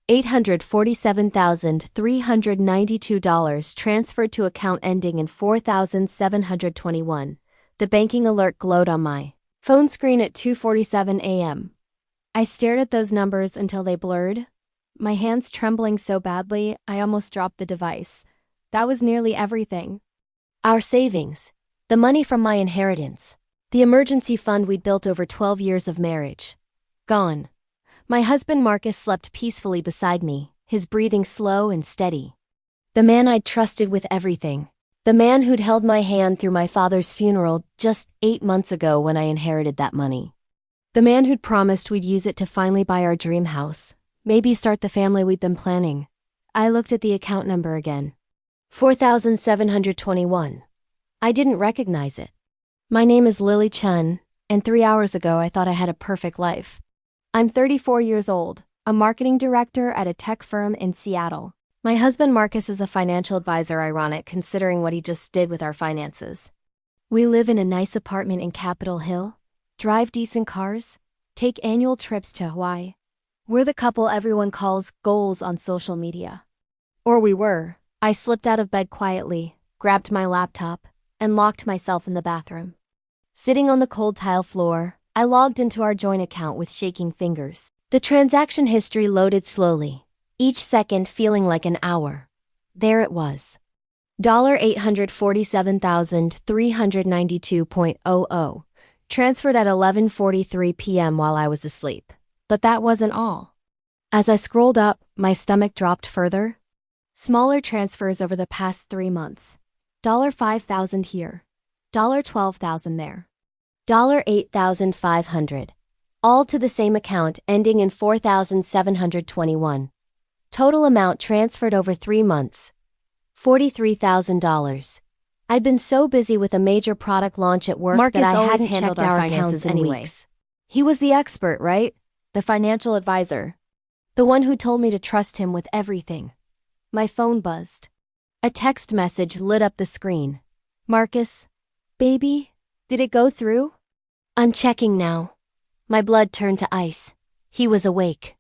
$847,392 transferred to account ending in 4721. The banking alert glowed on my phone screen at 2:47 a.m. I stared at those numbers until they blurred, my hands trembling so badly I almost dropped the device. That was nearly everything. Our savings, the money from my inheritance, the emergency fund we'd built over 12 years of marriage. Gone. My husband Marcus slept peacefully beside me, his breathing slow and steady. The man I'd trusted with everything. The man who'd held my hand through my father's funeral just 8 months ago when I inherited that money. The man who'd promised we'd use it to finally buy our dream house, maybe start the family we'd been planning. I looked at the account number again. 4721. I didn't recognize it. My name is Lily Chen, and 3 hours ago I thought I had a perfect life. I'm 34 years old, a marketing director at a tech firm in Seattle. My husband Marcus is a financial advisor, ironic considering what he just did with our finances. We live in a nice apartment in Capitol Hill, drive decent cars, take annual trips to Hawaii. We're the couple everyone calls goals on social media. Or we were. I slipped out of bed quietly, grabbed my laptop, and locked myself in the bathroom. Sitting on the cold tile floor, I logged into our joint account with shaking fingers. The transaction history loaded slowly, each second feeling like an hour. There it was. $847,392.00, transferred at 11:43 p.m. while I was asleep. But that wasn't all. As I scrolled up, my stomach dropped further. Smaller transfers over the past 3 months. $5,000 here. $12,000 there. $8,500. All to the same account ending in 4721. Total amount transferred over 3 months. $43,000. I'd been so busy with a major product launch at work that I hadn't checked our finances in weeks. He was the expert, right? The financial advisor. The one who told me to trust him with everything. My phone buzzed. A text message lit up the screen. Marcus, baby, did it go through? I'm checking now. My blood turned to ice. He was awake.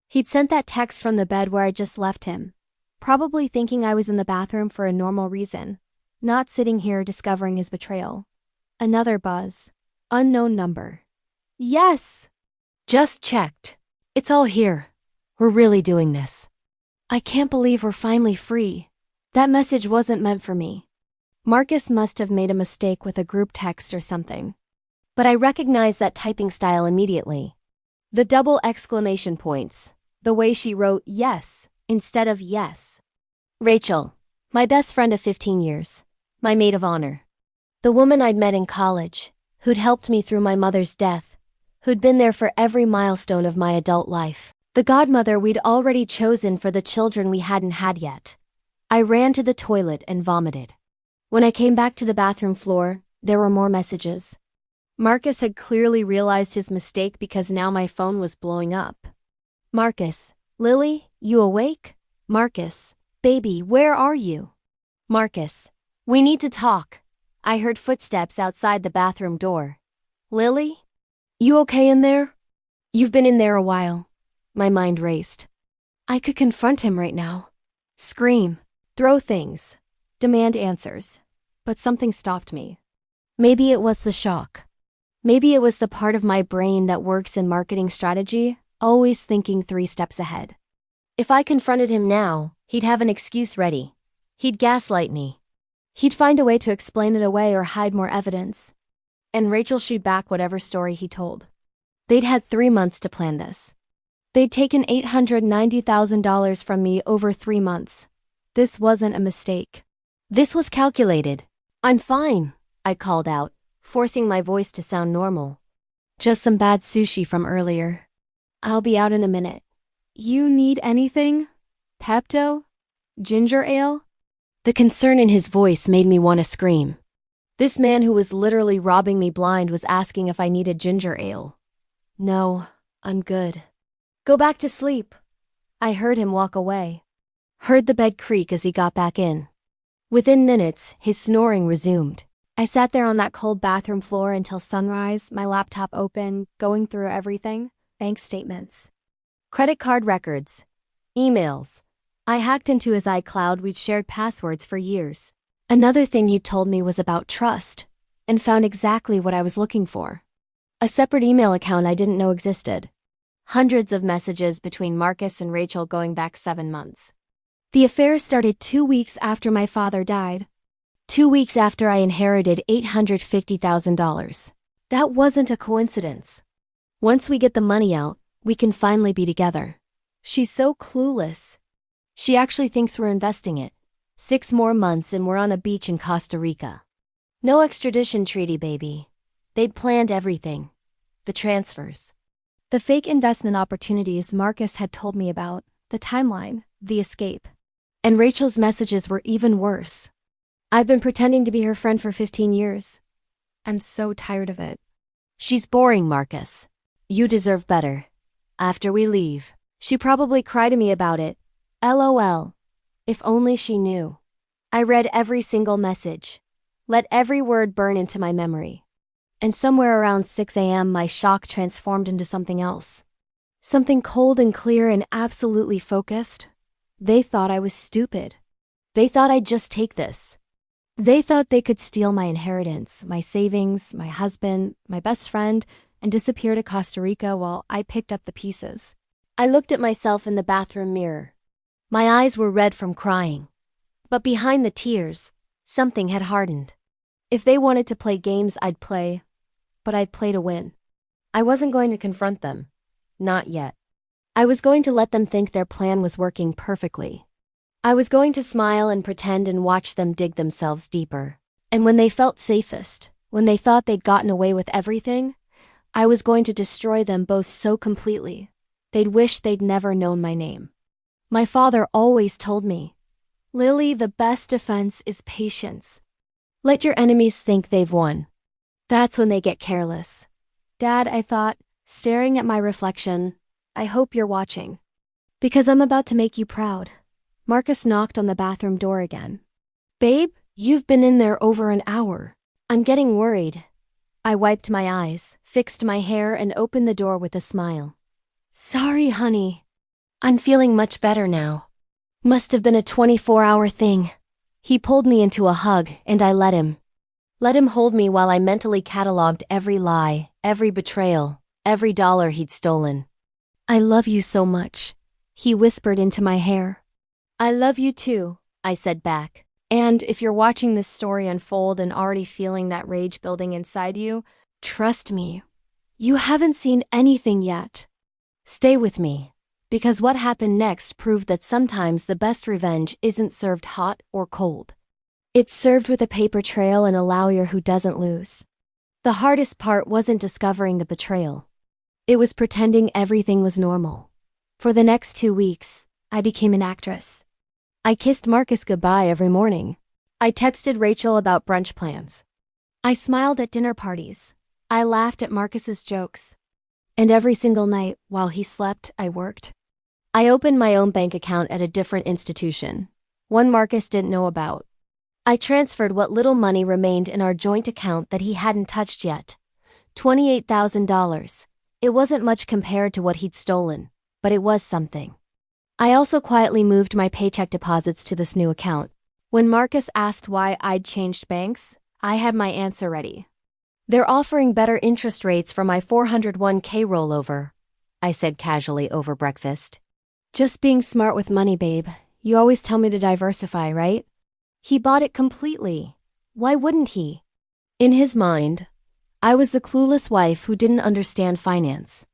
He'd sent that text from the bed where I just left him, probably thinking I was in the bathroom for a normal reason, not sitting here discovering his betrayal. Another buzz. Unknown number. Yes! Just checked. It's all here. We're really doing this. I can't believe we're finally free. That message wasn't meant for me. Marcus must have made a mistake with a group text or something. But I recognized that typing style immediately. The double exclamation points. The way she wrote yes instead of yes. Rachel, my best friend of 15 years. My maid of honor. The woman I'd met in college, who'd helped me through my mother's death, who'd been there for every milestone of my adult life. The godmother we'd already chosen for the children we hadn't had yet. I ran to the toilet and vomited. When I came back to the bathroom floor, there were more messages. Marcus had clearly realized his mistake because now my phone was blowing up. Marcus, Lily, you awake? Marcus, baby, where are you? Marcus, we need to talk. I heard footsteps outside the bathroom door. Lily? You okay in there? You've been in there a while. My mind raced. I could confront him right now. Scream, throw things, demand answers. But something stopped me. Maybe it was the shock. Maybe it was the part of my brain that works in marketing strategy, always thinking 3 steps ahead. If I confronted him now, he'd have an excuse ready. He'd gaslight me. He'd find a way to explain it away or hide more evidence. And Rachel shoot back whatever story he told. They'd had 3 months to plan this. They'd taken $890,000 from me over 3 months. This wasn't a mistake. This was calculated. I'm fine, I called out, forcing my voice to sound normal. Just some bad sushi from earlier. I'll be out in a minute. You need anything? Pepto? Ginger ale? The concern in his voice made me want to scream. This man who was literally robbing me blind was asking if I needed ginger ale. No, I'm good. Go back to sleep. I heard him walk away. Heard the bed creak as he got back in. Within minutes, his snoring resumed. I sat there on that cold bathroom floor until sunrise, my laptop open, going through everything. Bank statements. Credit card records. Emails. I hacked into his iCloud. We'd shared passwords for years. Another thing he told me was about trust, and found exactly what I was looking for. A separate email account I didn't know existed. Hundreds of messages between Marcus and Rachel going back 7 months. The affair started 2 weeks after my father died. 2 weeks after I inherited $850,000. That wasn't a coincidence. Once we get the money out, we can finally be together. She's so clueless. She actually thinks we're investing it. 6 more months and we're on a beach in Costa Rica. No extradition treaty, baby. They'd planned everything. The transfers. The fake investment opportunities Marcus had told me about, the timeline, the escape. And Rachel's messages were even worse. I've been pretending to be her friend for 15 years. I'm so tired of it. She's boring, Marcus. You deserve better. After we leave, she probably cried to me about it. LOL. If only she knew. I read every single message. Let every word burn into my memory. And somewhere around 6 a.m. my shock transformed into something else. Something cold and clear and absolutely focused. They thought I was stupid. They thought I'd just take this. They thought they could steal my inheritance, my savings, my husband, my best friend, and disappear to Costa Rica while I picked up the pieces. I looked at myself in the bathroom mirror. My eyes were red from crying. But behind the tears, something had hardened. If they wanted to play games, I'd play. But I'd play to win. I wasn't going to confront them. Not yet. I was going to let them think their plan was working perfectly. I was going to smile and pretend and watch them dig themselves deeper. And when they felt safest, when they thought they'd gotten away with everything, I was going to destroy them both so completely, they'd wish they'd never known my name. My father always told me, Lily, the best defense is patience. Let your enemies think they've won. That's when they get careless. Dad, I thought, staring at my reflection, I hope you're watching. Because I'm about to make you proud. Marcus knocked on the bathroom door again. Babe, you've been in there over an hour. I'm getting worried. I wiped my eyes, fixed my hair, and opened the door with a smile. Sorry, honey. I'm feeling much better now. Must have been a 24-hour thing. He pulled me into a hug, and I let him. Let him hold me while I mentally cataloged every lie, every betrayal, every dollar he'd stolen. I love you so much, he whispered into my hair. I love you too, I said back. And if you're watching this story unfold and already feeling that rage building inside you, trust me, you haven't seen anything yet. Stay with me, because what happened next proved that sometimes the best revenge isn't served hot or cold. It's served with a paper trail and a lawyer who doesn't lose. The hardest part wasn't discovering the betrayal. It was pretending everything was normal. For the next 2 weeks, I became an actress. I kissed Marcus goodbye every morning. I texted Rachel about brunch plans. I smiled at dinner parties. I laughed at Marcus's jokes. And every single night, while he slept, I worked. I opened my own bank account at a different institution, one Marcus didn't know about. I transferred what little money remained in our joint account that he hadn't touched yet. $28,000. It wasn't much compared to what he'd stolen, but it was something. I also quietly moved my paycheck deposits to this new account. When Marcus asked why I'd changed banks, I had my answer ready. They're offering better interest rates for my 401k rollover, I said casually over breakfast. Just being smart with money, babe. You always tell me to diversify, right? He bought it completely. Why wouldn't he? In his mind, I was the clueless wife who didn't understand finance.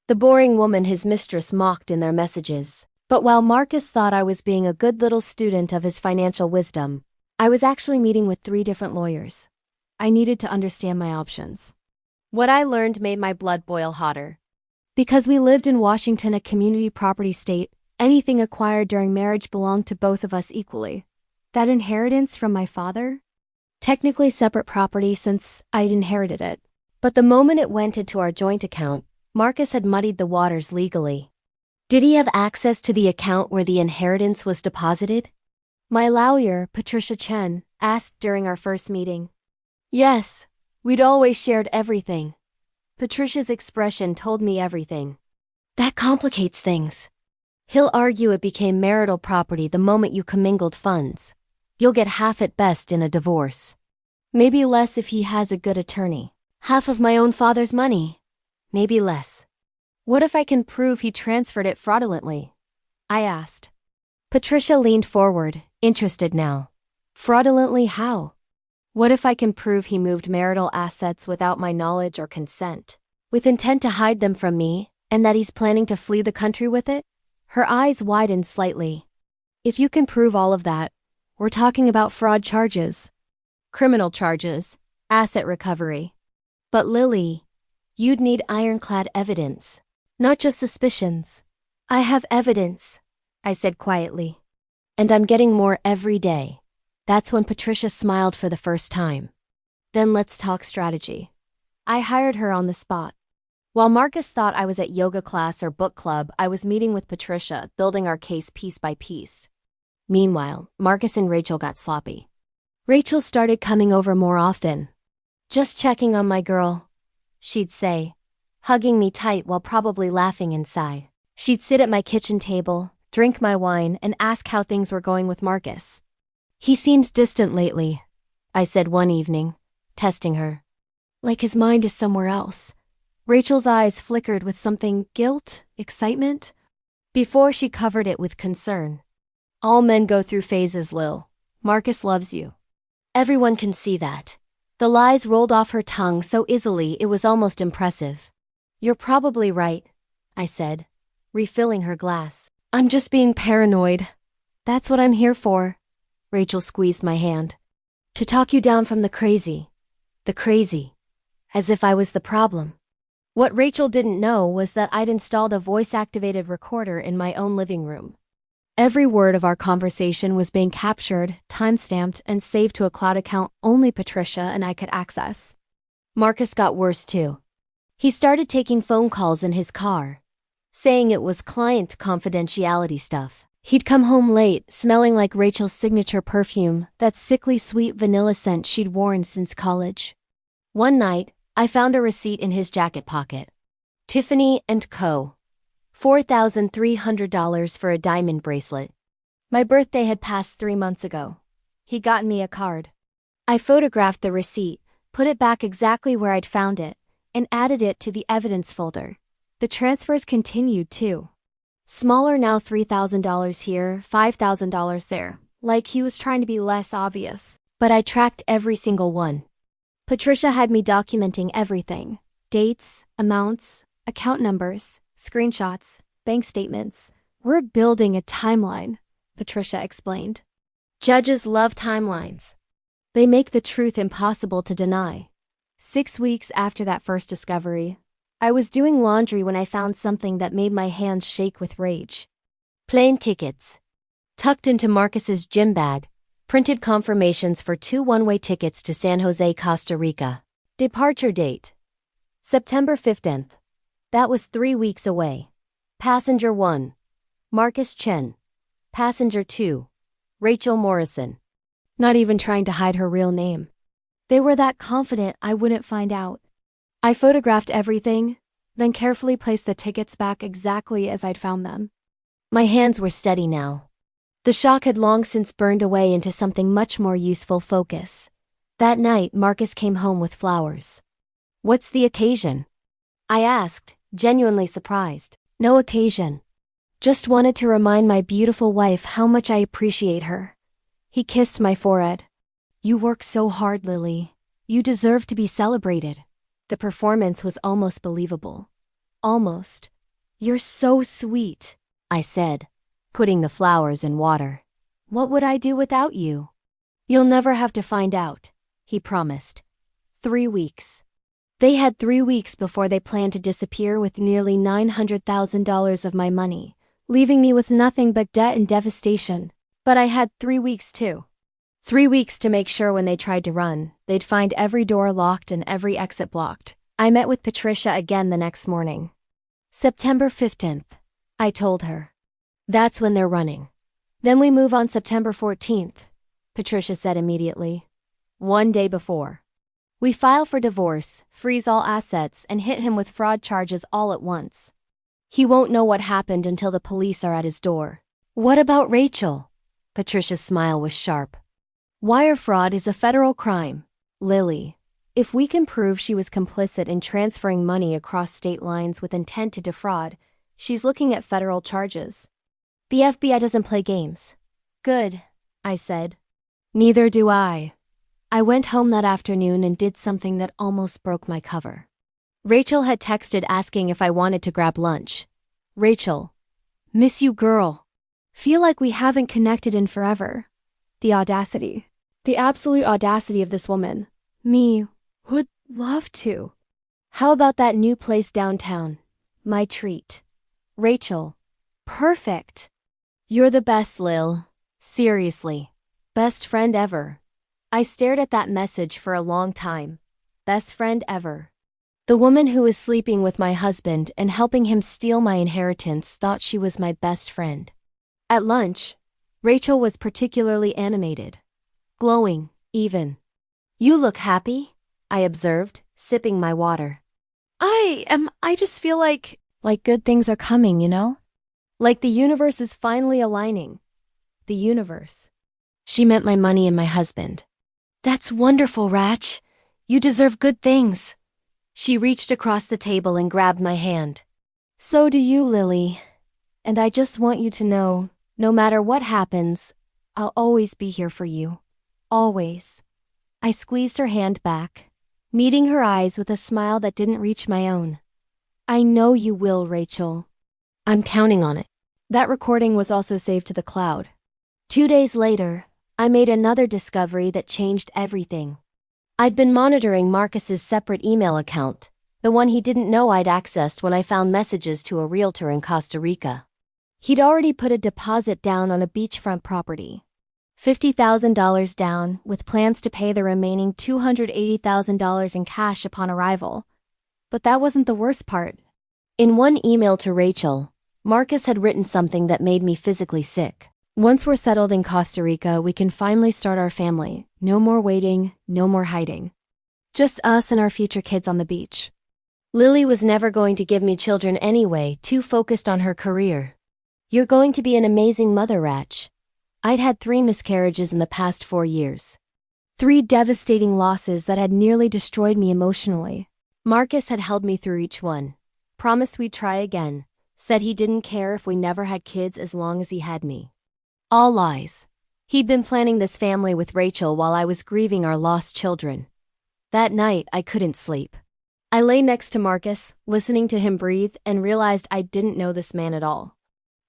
The boring woman his mistress mocked in their messages. But while Marcus thought I was being a good little student of his financial wisdom, I was actually meeting with 3 different lawyers. I needed to understand my options. What I learned made my blood boil hotter. Because we lived in Washington, a community property state, anything acquired during marriage belonged to both of us equally. That inheritance from my father? Technically separate property since I'd inherited it. But the moment it went into our joint account, Marcus had muddied the waters legally. Did he have access to the account where the inheritance was deposited? My lawyer, Patricia Chen, asked during our first meeting. Yes, we'd always shared everything. Patricia's expression told me everything. That complicates things. He'll argue it became marital property the moment you commingled funds. You'll get half at best in a divorce. Maybe less if he has a good attorney. Half of my own father's money. Maybe less. What if I can prove he transferred it fraudulently? I asked. Patricia leaned forward, interested now. Fraudulently how? What if I can prove he moved marital assets without my knowledge or consent, with intent to hide them from me, and that he's planning to flee the country with it? Her eyes widened slightly. If you can prove all of that, we're talking about fraud charges. Criminal charges, asset recovery. But Lily, you'd need ironclad evidence, not just suspicions. I have evidence, I said quietly. And I'm getting more every day. That's when Patricia smiled for the first time. Then let's talk strategy. I hired her on the spot. While Marcus thought I was at yoga class or book club, I was meeting with Patricia, building our case piece by piece. Meanwhile, Marcus and Rachel got sloppy. Rachel started coming over more often. Just checking on my girl, she'd say, hugging me tight while probably laughing inside. She'd sit at my kitchen table, drink my wine, and ask how things were going with Marcus. He seems distant lately, I said one evening, testing her. Like his mind is somewhere else. Rachel's eyes flickered with something, guilt, excitement, before she covered it with concern. All men go through phases, Lil. Marcus loves you. Everyone can see that. The lies rolled off her tongue so easily it was almost impressive. You're probably right, I said, refilling her glass. I'm just being paranoid. That's what I'm here for. Rachel squeezed my hand. To talk you down from the crazy. The crazy. As if I was the problem. What Rachel didn't know was that I'd installed a voice-activated recorder in my own living room. Every word of our conversation was being captured, time-stamped, and saved to a cloud account only Patricia and I could access. Marcus got worse too. He started taking phone calls in his car, saying it was client confidentiality stuff. He'd come home late, smelling like Rachel's signature perfume, that sickly sweet vanilla scent she'd worn since college. One night, I found a receipt in his jacket pocket. Tiffany & Co. $4,300 for a diamond bracelet. My birthday had passed 3 months ago. He'd gotten me a card. I photographed the receipt, put it back exactly where I'd found it, and added it to the evidence folder. The transfers continued too. Smaller now, $3,000 here, $5,000 there, like he was trying to be less obvious. But I tracked every single one. Patricia had me documenting everything. Dates, amounts, account numbers, screenshots, bank statements. We're building a timeline, Patricia explained. Judges love timelines. They make the truth impossible to deny. 6 weeks after that first discovery, I was doing laundry when I found something that made my hands shake with rage. Plane tickets. Tucked into Marcus's gym bag, printed confirmations for 2 one-way tickets to San Jose, Costa Rica. Departure date: September 15th. That was 3 weeks away. Passenger 1, Marcus Chen. Passenger 2, Rachel Morrison. Not even trying to hide her real name. They were that confident I wouldn't find out. I photographed everything, then carefully placed the tickets back exactly as I'd found them. My hands were steady now. The shock had long since burned away into something much more useful: focus. That night, Marcus came home with flowers. What's the occasion? I asked, genuinely surprised. No occasion. Just wanted to remind my beautiful wife how much I appreciate her. He kissed my forehead. You work so hard, Lily. You deserve to be celebrated. The performance was almost believable. Almost. You're so sweet, I said, putting the flowers in water. What would I do without you? You'll never have to find out, he promised. 3 weeks. They had 3 weeks before they planned to disappear with nearly $900,000 of my money, leaving me with nothing but debt and devastation. But I had 3 weeks too. 3 weeks to make sure when they tried to run, they'd find every door locked and every exit blocked. I met with Patricia again the next morning. September 15th, I told her. That's when they're running. Then we move on September 14th, Patricia said immediately. 1 day before. We file for divorce, freeze all assets, and hit him with fraud charges all at once. He won't know what happened until the police are at his door. What about Rachel? Patricia's smile was sharp. Wire fraud is a federal crime. Lily, if we can prove she was complicit in transferring money across state lines with intent to defraud, she's looking at federal charges. The FBI doesn't play games. Good, I said. Neither do I. I went home that afternoon and did something that almost broke my cover. Rachel had texted asking if I wanted to grab lunch. Rachel, miss you, girl. Feel like we haven't connected in forever. The audacity. The absolute audacity of this woman. Me would love to. How about that new place downtown? My treat. Rachel. Perfect. You're the best, Lil. Seriously. Best friend ever. I stared at that message for a long time. Best friend ever. The woman who was sleeping with my husband and helping him steal my inheritance thought she was my best friend. At lunch, Rachel was particularly animated. Glowing, even. You look happy, I observed, sipping my water. I just feel like good things are coming, you know? Like the universe is finally aligning. The universe. She meant my money and my husband. That's wonderful, Ratch. You deserve good things. She reached across the table and grabbed my hand. So do you, Lily. And I just want you to know, no matter what happens, I'll always be here for you. Always. I squeezed her hand back, meeting her eyes with a smile that didn't reach my own. I know you will, Rachel. I'm counting on it. That recording was also saved to the cloud. 2 days later, I made another discovery that changed everything. I'd been monitoring Marcus's separate email account, the one he didn't know I'd accessed when I found messages to a realtor in Costa Rica. He'd already put a deposit down on a beachfront property. $50,000 down, with plans to pay the remaining $280,000 in cash upon arrival. But that wasn't the worst part. In one email to Rachel, Marcus had written something that made me physically sick. Once we're settled in Costa Rica, we can finally start our family. No more waiting, no more hiding. Just us and our future kids on the beach. Lily was never going to give me children anyway, too focused on her career. You're going to be an amazing mother, Ratch. I'd had 3 miscarriages in the past 4 years. 3 devastating losses that had nearly destroyed me emotionally. Marcus had held me through each one. Promised we'd try again. Said he didn't care if we never had kids as long as he had me. All lies. He'd been planning this family with Rachel while I was grieving our lost children. That night, I couldn't sleep. I lay next to Marcus, listening to him breathe, and realized I didn't know this man at all.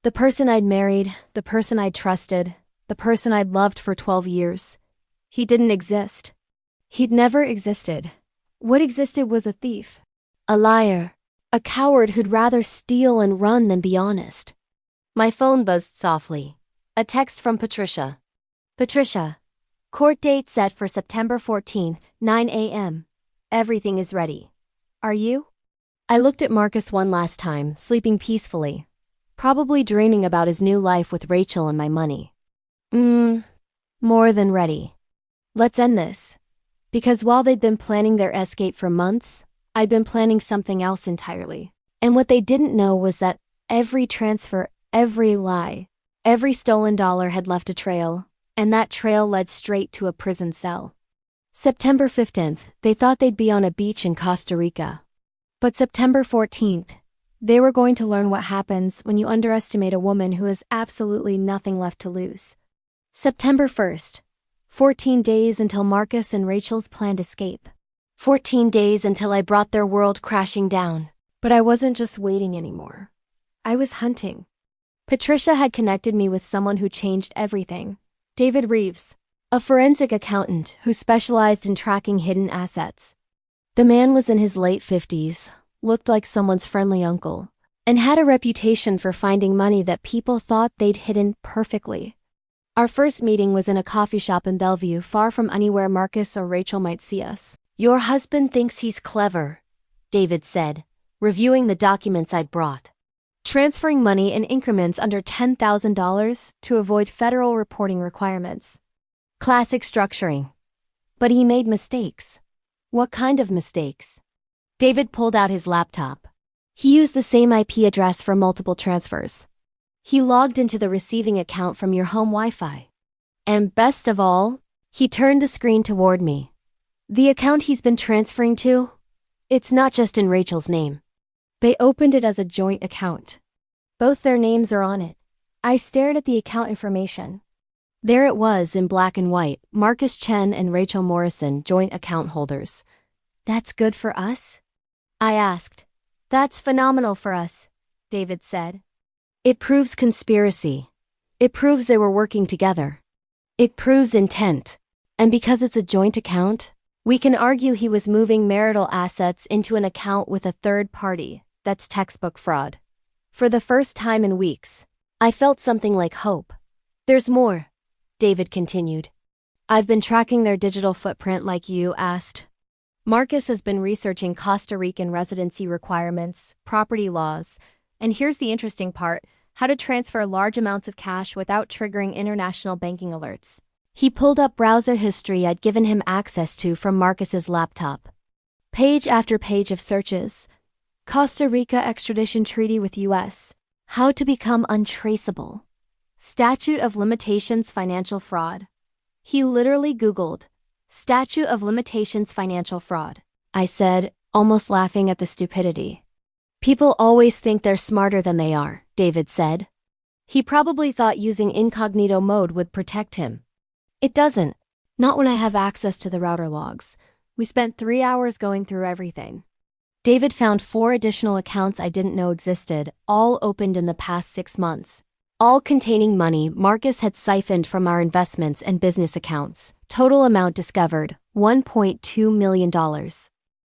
The person I'd married, the person I'd trusted, the person I'd loved for 12 years. He didn't exist. He'd never existed. What existed was a thief. A liar. A coward who'd rather steal and run than be honest. My phone buzzed softly. A text from Patricia. Patricia, court date set for September 14th, 9 a.m. Everything is ready. Are you? I looked at Marcus one last time, sleeping peacefully. Probably dreaming about his new life with Rachel and my money. More than ready. Let's end this. Because while they'd been planning their escape for months, I'd been planning something else entirely. And what they didn't know was that every transfer, every lie, every stolen dollar had left a trail, and that trail led straight to a prison cell. September 15th, they thought they'd be on a beach in Costa Rica. But September 14th, they were going to learn what happens when you underestimate a woman who has absolutely nothing left to lose. September 1st, 14 days until Marcus and Rachel's planned escape. 14 days until I brought their world crashing down. But I wasn't just waiting anymore. I was hunting. Patricia had connected me with someone who changed everything. David Reeves, a forensic accountant who specialized in tracking hidden assets. The man was in his late 50s, looked like someone's friendly uncle, and had a reputation for finding money that people thought they'd hidden perfectly. Our first meeting was in a coffee shop in Bellevue, far from anywhere Marcus or Rachel might see us. Your husband thinks he's clever, David said, reviewing the documents I'd brought. Transferring money in increments under $10,000 to avoid federal reporting requirements. Classic structuring. But he made mistakes. What kind of mistakes? David pulled out his laptop. He used the same IP address for multiple transfers. He logged into the receiving account from your home Wi-Fi. And best of all, he turned the screen toward me. The account he's been transferring to? It's not just in Rachel's name. They opened it as a joint account. Both their names are on it. I stared at the account information. There it was in black and white, Marcus Chen and Rachel Morrison, joint account holders. That's good for us? I asked. That's phenomenal for us, David said. It proves conspiracy. It proves they were working together. It proves intent. And because it's a joint account, we can argue he was moving marital assets into an account with a third party. That's textbook fraud. For the first time in weeks, I felt something like hope. There's more, David continued. I've been tracking their digital footprint like you asked. Marcus has been researching Costa Rican residency requirements, property laws, and here's the interesting part, how to transfer large amounts of cash without triggering international banking alerts. He pulled up browser history I'd given him access to from Marcus's laptop. Page after page of searches. Costa Rica extradition treaty with U.S. How to become untraceable. Statute of limitations financial fraud. He literally Googled, Statute of limitations financial fraud. I said, almost laughing at the stupidity. People always think they're smarter than they are, David said. He probably thought using incognito mode would protect him. It doesn't. Not when I have access to the router logs. We spent 3 hours going through everything. David found 4 additional accounts I didn't know existed, all opened in the past 6 months. All containing money Marcus had siphoned from our investments and business accounts. Total amount discovered, $1.2 million.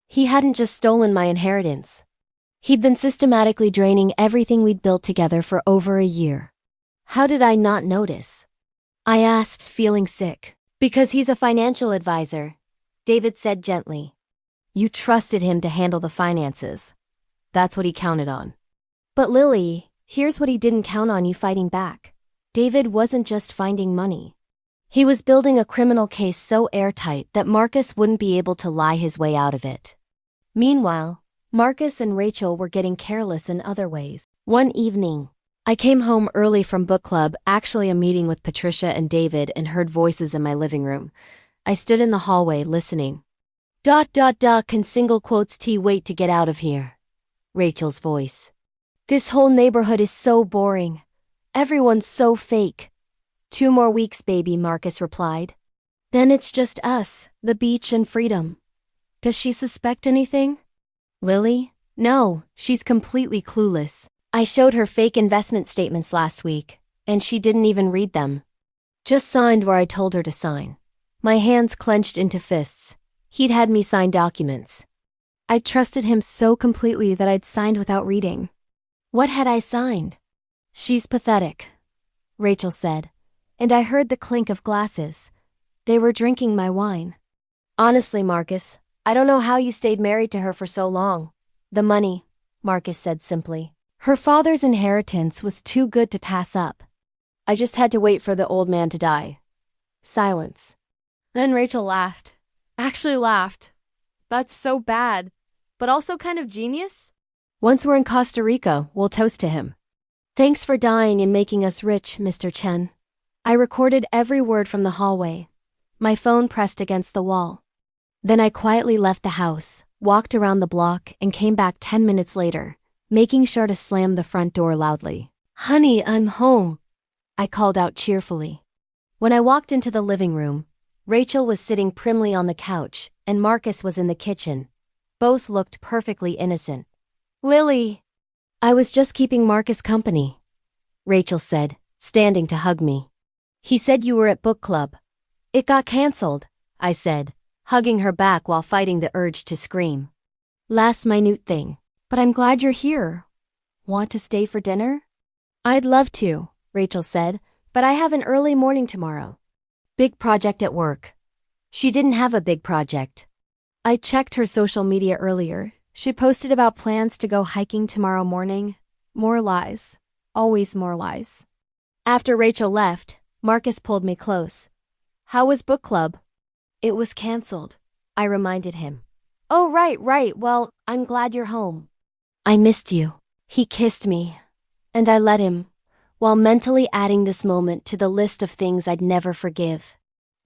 He hadn't just stolen my inheritance. He'd been systematically draining everything we'd built together for over a year. How did I not notice? I asked, feeling sick. Because he's a financial advisor, David said gently. You trusted him to handle the finances. That's what he counted on. But Lily, here's what he didn't count on you fighting back. David wasn't just finding money. He was building a criminal case so airtight that Marcus wouldn't be able to lie his way out of it. Meanwhile, Marcus and Rachel were getting careless in other ways. One evening, I came home early from book club, actually a meeting with Patricia and David, and heard voices in my living room. I stood in the hallway listening. ... can single quotes T wait to get out of here. Rachel's voice. This whole neighborhood is so boring. Everyone's so fake. 2 more weeks, baby, Marcus replied. Then it's just us, the beach and freedom. Does she suspect anything? Lily? No, she's completely clueless. I showed her fake investment statements last week, and she didn't even read them. Just signed where I told her to sign. My hands clenched into fists. He'd had me sign documents. I trusted him so completely that I'd signed without reading. What had I signed? She's pathetic, Rachel said, and I heard the clink of glasses. They were drinking my wine. Honestly, Marcus, I don't know how you stayed married to her for so long. The money, Marcus said simply. Her father's inheritance was too good to pass up. I just had to wait for the old man to die. Silence. Then Rachel laughed. Actually laughed. That's so bad, but also kind of genius. Once we're in Costa Rica, we'll toast to him. Thanks for dying and making us rich, Mr. Chen. I recorded every word from the hallway. My phone pressed against the wall. Then I quietly left the house, walked around the block, and came back 10 minutes later, making sure to slam the front door loudly. Honey, I'm home, I called out cheerfully. When I walked into the living room, Rachel was sitting primly on the couch, and Marcus was in the kitchen. Both looked perfectly innocent. Lily! I was just keeping Marcus company, Rachel said, standing to hug me. He said you were at book club. It got canceled, I said, hugging her back while fighting the urge to scream. Last minute thing. But I'm glad you're here. Want to stay for dinner? I'd love to, Rachel said, but I have an early morning tomorrow. Big project at work. She didn't have a big project. I checked her social media earlier. She posted about plans to go hiking tomorrow morning. More lies. Always more lies. After Rachel left, Marcus pulled me close. How was book club? It was canceled, I reminded him. Oh, right. Well, I'm glad you're home. I missed you. He kissed me, and I let him, while mentally adding this moment to the list of things I'd never forgive.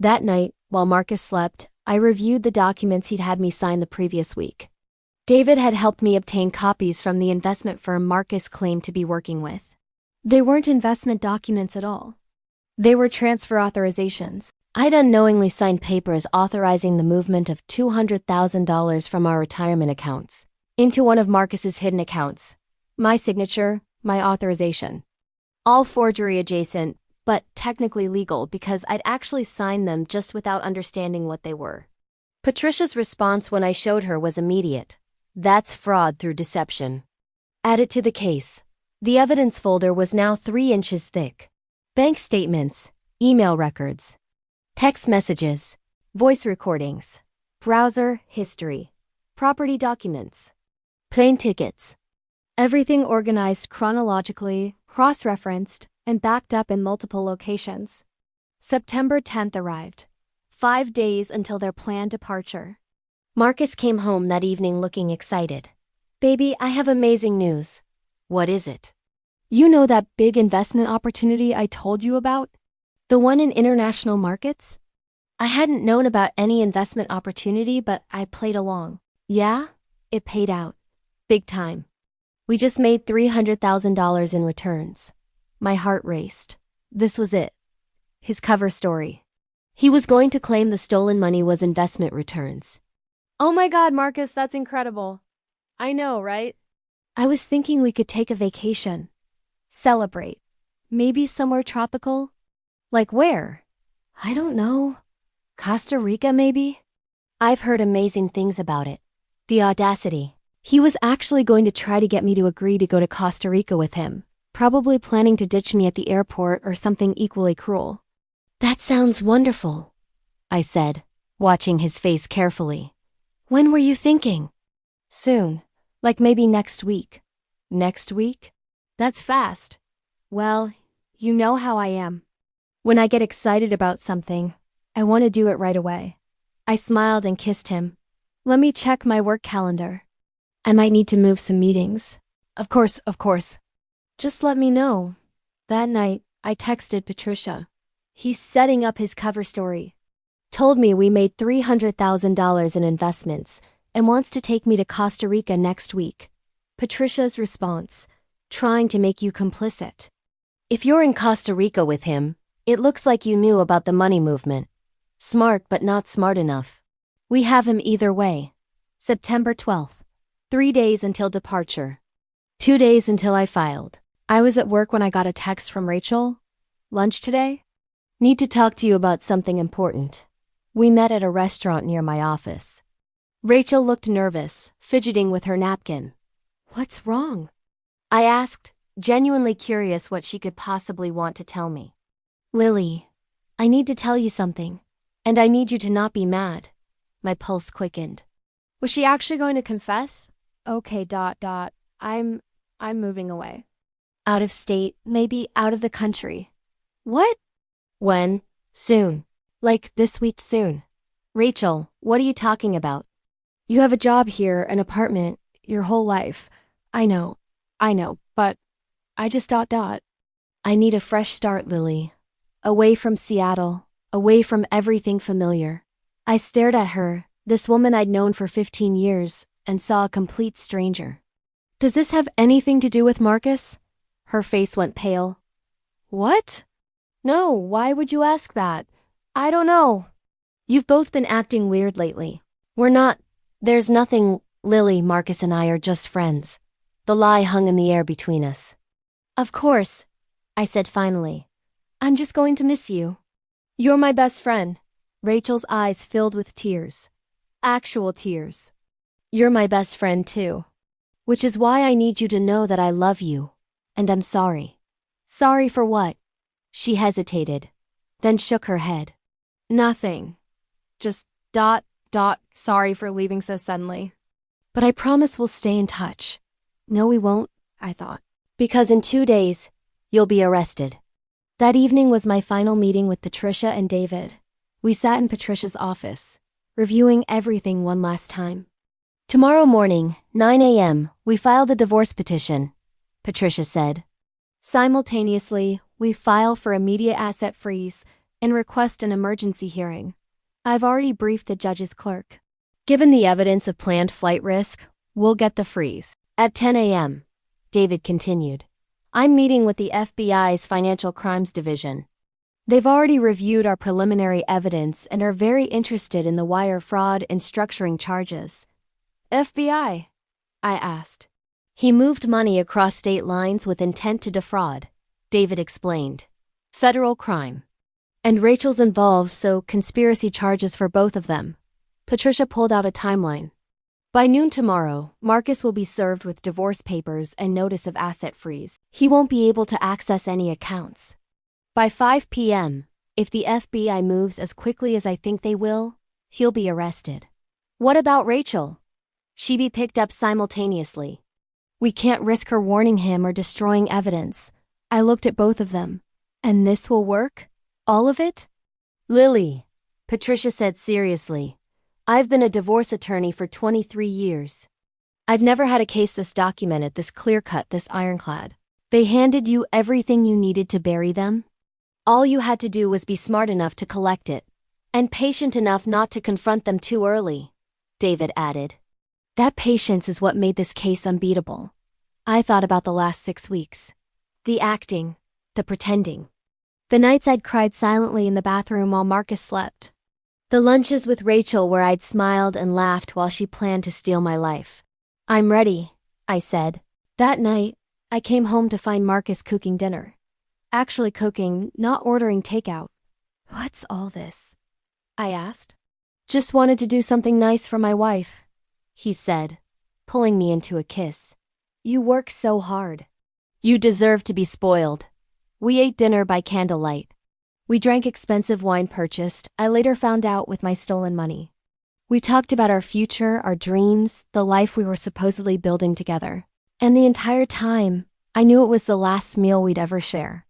That night, while Marcus slept, I reviewed the documents he'd had me sign the previous week. David had helped me obtain copies from the investment firm Marcus claimed to be working with. They weren't investment documents at all. They were transfer authorizations. I'd unknowingly signed papers authorizing the movement of $200,000 from our retirement accounts into one of Marcus's hidden accounts. My signature, my authorization. All forgery adjacent, but technically legal because I'd actually signed them just without understanding what they were. Patricia's response when I showed her was immediate. That's fraud through deception. Add it to the case. The evidence folder was now 3 inches thick. Bank statements, email records, text messages, voice recordings, browser history, property documents, plane tickets. Everything organized chronologically, cross-referenced, and backed up in multiple locations. September 10th arrived. 5 days until their planned departure. Marcus came home that evening looking excited. Baby, I have amazing news. What is it? You know that big investment opportunity I told you about? The one in international markets? I hadn't known about any investment opportunity, but I played along. Yeah, it paid out. Big time. We just made $300,000 in returns. My heart raced. This was it. His cover story. He was going to claim the stolen money was investment returns. Oh my God, Marcus, that's incredible. I know, right? I was thinking we could take a vacation. Celebrate. Maybe somewhere tropical? Like where? I don't know. Costa Rica, maybe? I've heard amazing things about it. The audacity. He was actually going to try to get me to agree to go to Costa Rica with him, probably planning to ditch me at the airport or something equally cruel. That sounds wonderful, I said, watching his face carefully. When were you thinking? Soon. Like maybe next week. Next week? That's fast. Well, you know how I am. When I get excited about something, I want to do it right away. I smiled and kissed him. Let me check my work calendar. I might need to move some meetings. Of course. Just let me know. That night, I texted Patricia. He's setting up his cover story. Told me we made $300,000 in investments and wants to take me to Costa Rica next week. Patricia's response. Trying to make you complicit. If you're in Costa Rica with him, it looks like you knew about the money movement. Smart but not smart enough. We have him either way. September 12th. 3 days until departure. 2 days until I filed. I was at work when I got a text from Rachel. Lunch today? Need to talk to you about something important. We met at a restaurant near my office. Rachel looked nervous, fidgeting with her napkin. What's wrong? I asked, genuinely curious what she could possibly want to tell me. Lily, I need to tell you something, and I need you to not be mad. My pulse quickened. Was she actually going to confess? Okay, ... I'm moving away. Out of state, maybe out of the country. What? When? Soon. Like this week soon. Rachel, what are you talking about? You have a job here, an apartment, your whole life. I know, but I just ... I need a fresh start, Lily. Away from Seattle, away from everything familiar. I stared at her, this woman I'd known for 15 years, and saw a complete stranger. Does this have anything to do with Marcus? Her face went pale. What? No, why would you ask that? I don't know. You've both been acting weird lately. There's nothing, Lily. Marcus and I are just friends. The lie hung in the air between us. Of course, I said finally. I'm just going to miss you. You're my best friend. Rachel's eyes filled with tears. Actual tears. You're my best friend too. Which is why I need you to know that I love you. And I'm sorry. Sorry for what? She hesitated, then shook her head. Nothing. Just ... sorry for leaving so suddenly. But I promise we'll stay in touch. No, we won't, I thought. Because in 2 days, you'll be arrested. That evening was my final meeting with Patricia and David. We sat in Patricia's office, reviewing everything one last time. Tomorrow morning, 9 a.m., We filed the divorce petition, Patricia said. Simultaneously, we file for immediate asset freeze and request an emergency hearing. I've already briefed the judge's clerk. Given the evidence of planned flight risk, we'll get the freeze. At 10 a.m., David continued. I'm meeting with the FBI's Financial Crimes Division. They've already reviewed our preliminary evidence and are very interested in the wire fraud and structuring charges. FBI? I asked. He moved money across state lines with intent to defraud, David explained. Federal crime. And Rachel's involved, so conspiracy charges for both of them. Patricia pulled out a timeline. By noon tomorrow, Marcus will be served with divorce papers and notice of asset freeze. He won't be able to access any accounts. By 5 p.m., if the FBI moves as quickly as I think they will, he'll be arrested. What about Rachel? She'd be picked up simultaneously. We can't risk her warning him or destroying evidence. I looked at both of them. And this will work? All of it? Lily, Patricia said seriously. I've been a divorce attorney for 23 years. I've never had a case this documented, this clear-cut, this ironclad. They handed you everything you needed to bury them? All you had to do was be smart enough to collect it, and patient enough not to confront them too early, David added. That patience is what made this case unbeatable. I thought about the last 6 weeks. The acting, the pretending. The nights I'd cried silently in the bathroom while Marcus slept. The lunches with Rachel where I'd smiled and laughed while she planned to steal my life. I'm ready, I said. That night, I came home to find Marcus cooking dinner. Actually cooking, not ordering takeout. What's all this? I asked. Just wanted to do something nice for my wife, he said, pulling me into a kiss. You work so hard. You deserve to be spoiled. We ate dinner by candlelight. We drank expensive wine purchased, I later found out, with my stolen money. We talked about our future, our dreams, the life we were supposedly building together. And the entire time, I knew it was the last meal we'd ever share.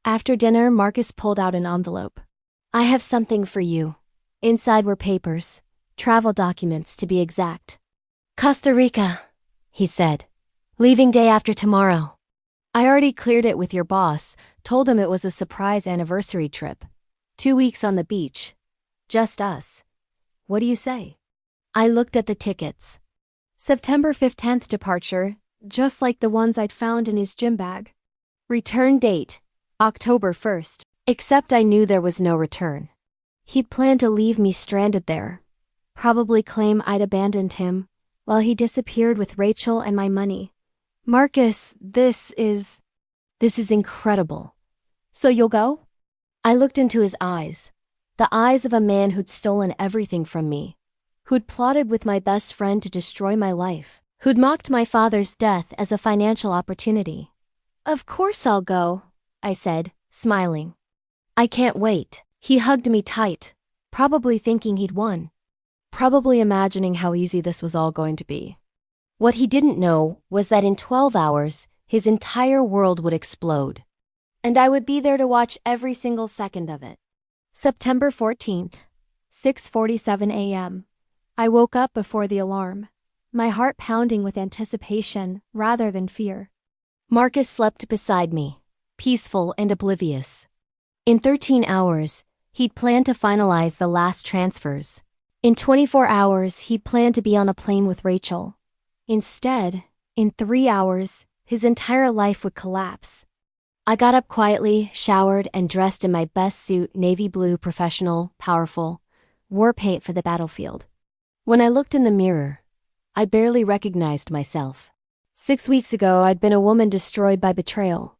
After dinner, Marcus pulled out an envelope. I have something for you. Inside were papers, travel documents to be exact. Costa Rica, he said. Leaving day after tomorrow. I already cleared it with your boss, told him it was a surprise anniversary trip. 2 weeks on the beach. Just us. What do you say? I looked at the tickets. September 15th departure, just like the ones I'd found in his gym bag. Return date, October 1st, except I knew there was no return. He'd planned to leave me stranded there. Probably claim I'd abandoned him, while he disappeared with Rachel and my money. Marcus, this is incredible. So you'll go? I looked into his eyes. The eyes of a man who'd stolen everything from me. Who'd plotted with my best friend to destroy my life. Who'd mocked my father's death as a financial opportunity. Of course I'll go, I said, smiling. I can't wait. He hugged me tight, probably thinking he'd won. Probably imagining how easy this was all going to be. What he didn't know was that in 12 hours, his entire world would explode. And I would be there to watch every single second of it. September 14th, 6:47 a.m. I woke up before the alarm, my heart pounding with anticipation rather than fear. Marcus slept beside me, peaceful and oblivious. In 13 hours, he'd planned to finalize the last transfers. In 24 hours, he'd planned to be on a plane with Rachel. Instead, in 3 hours, his entire life would collapse. I got up quietly, showered, and dressed in my best suit, navy blue, professional, powerful, war paint for the battlefield. When I looked in the mirror, I barely recognized myself. 6 weeks ago, I'd been a woman destroyed by betrayal.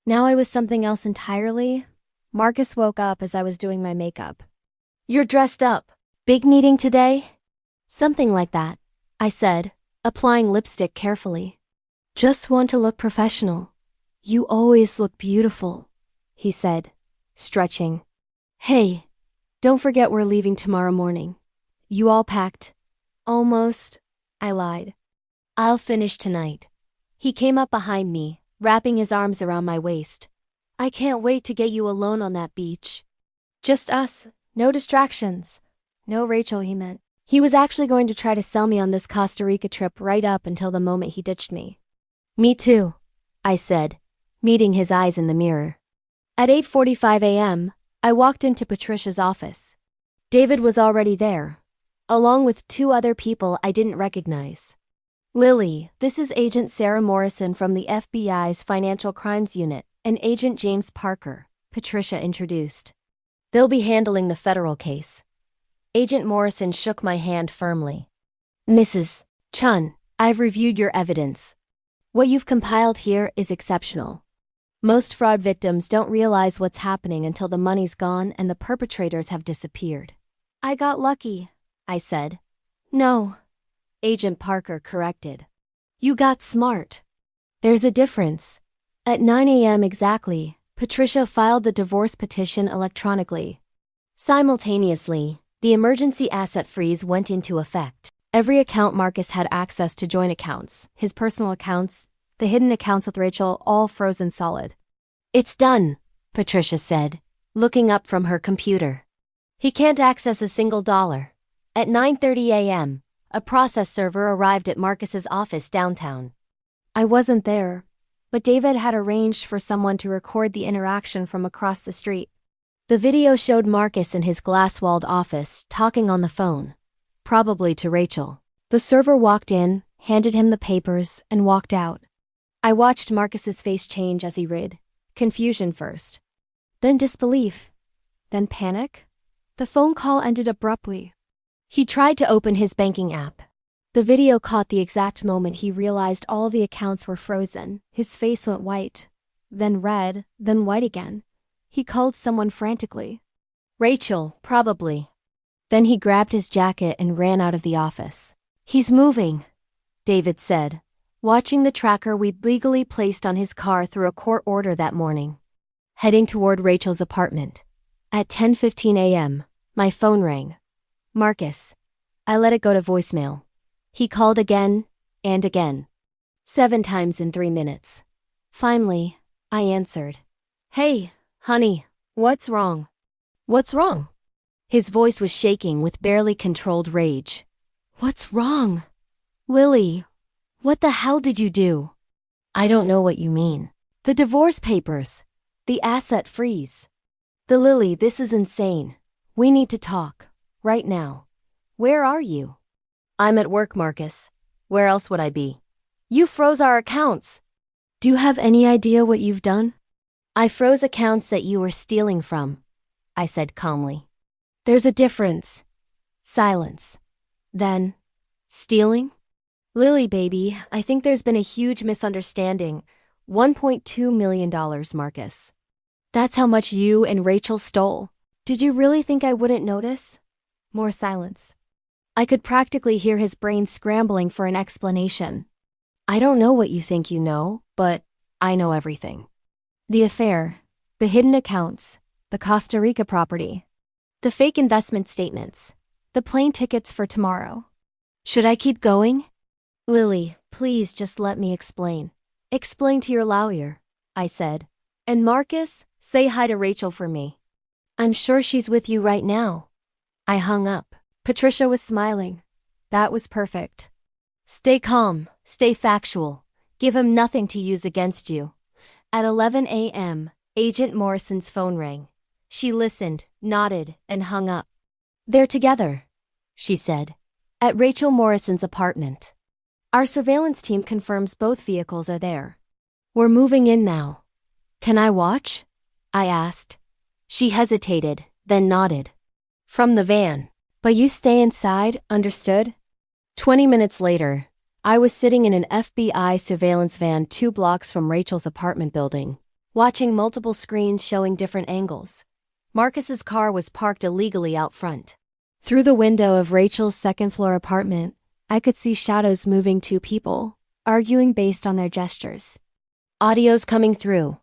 Now I was something else entirely. Marcus woke up as I was doing my makeup. You're dressed up. Big meeting today? Something like that, I said, applying lipstick carefully. Just want to look professional. You always look beautiful, he said, stretching. Hey, don't forget we're leaving tomorrow morning. You all packed? Almost, I lied. I'll finish tonight. He came up behind me, wrapping his arms around my waist. I can't wait to get you alone on that beach. Just us, no distractions. No Rachel, he meant. He was actually going to try to sell me on this Costa Rica trip right up until the moment he ditched me. Me too, I said, meeting his eyes in the mirror. At 8:45 a.m., I walked into Patricia's office. David was already there, along with two other people I didn't recognize. Lily, this is Agent Sarah Morrison from the FBI's Financial Crimes Unit, and Agent James Parker, Patricia introduced. They'll be handling the federal case. Agent Morrison shook my hand firmly. Mrs. Chun, I've reviewed your evidence. What you've compiled here is exceptional. Most fraud victims don't realize what's happening until the money's gone and the perpetrators have disappeared. I got lucky, I said. No, Agent Parker corrected. You got smart. There's a difference. At 9 a.m. exactly, Patricia filed the divorce petition electronically. Simultaneously, the emergency asset freeze went into effect. Every account Marcus had access to joint accounts, his personal accounts, the hidden accounts with Rachel, all frozen solid. It's done, Patricia said, looking up from her computer. He can't access a single dollar. At 9:30 a.m., a process server arrived at Marcus's office downtown. I wasn't there, but David had arranged for someone to record the interaction from across the street. The video showed Marcus in his glass-walled office talking on the phone, probably to Rachel. The server walked in, handed him the papers, and walked out. I watched Marcus's face change as he read. Confusion first, then disbelief, then panic. The phone call ended abruptly. He tried to open his banking app. The video caught the exact moment he realized all the accounts were frozen. His face went white, then red, then white again. He called someone frantically. Rachel, probably. Then he grabbed his jacket and ran out of the office. He's moving, David said, watching the tracker we'd legally placed on his car through a court order that morning. Heading toward Rachel's apartment. At 10:15 a.m., my phone rang. Marcus. I let it go to voicemail. He called again and again. 7 times in 3 minutes. Finally, I answered. Hey, honey, what's wrong? What's wrong? His voice was shaking with barely controlled rage. What's wrong? Lily, what the hell did you do? I don't know what you mean. The divorce papers. The asset freeze. The Lily, this is insane. We need to talk. Right now. Where are you? I'm at work, Marcus. Where else would I be? You froze our accounts. Do you have any idea what you've done? I froze accounts that you were stealing from, I said calmly. There's a difference. Silence. Then, stealing? Lily, baby, I think there's been a huge misunderstanding. $1.2 million, Marcus. That's how much you and Rachel stole. Did you really think I wouldn't notice? More silence. I could practically hear his brain scrambling for an explanation. I don't know what you think you know, but I know everything. The affair, the hidden accounts, the Costa Rica property, the fake investment statements, the plane tickets for tomorrow. Should I keep going? Lily, please just let me explain. Explain to your lawyer, I said. And Marcus, say hi to Rachel for me. I'm sure she's with you right now. I hung up. Patricia was smiling. That was perfect. Stay calm, stay factual. Give him nothing to use against you. At 11 a.m., Agent Morrison's phone rang. She listened, nodded, and hung up. They're together, she said. At Rachel Morrison's apartment. Our surveillance team confirms both vehicles are there. We're moving in now. Can I watch? I asked. She hesitated, then nodded. From the van. But you stay inside, understood? 20 minutes later, I was sitting in an FBI surveillance van 2 blocks from Rachel's apartment building, watching multiple screens showing different angles. Marcus's car was parked illegally out front. Through the window of Rachel's second-floor apartment, I could see shadows moving 2 people, arguing based on their gestures. Audio's coming through,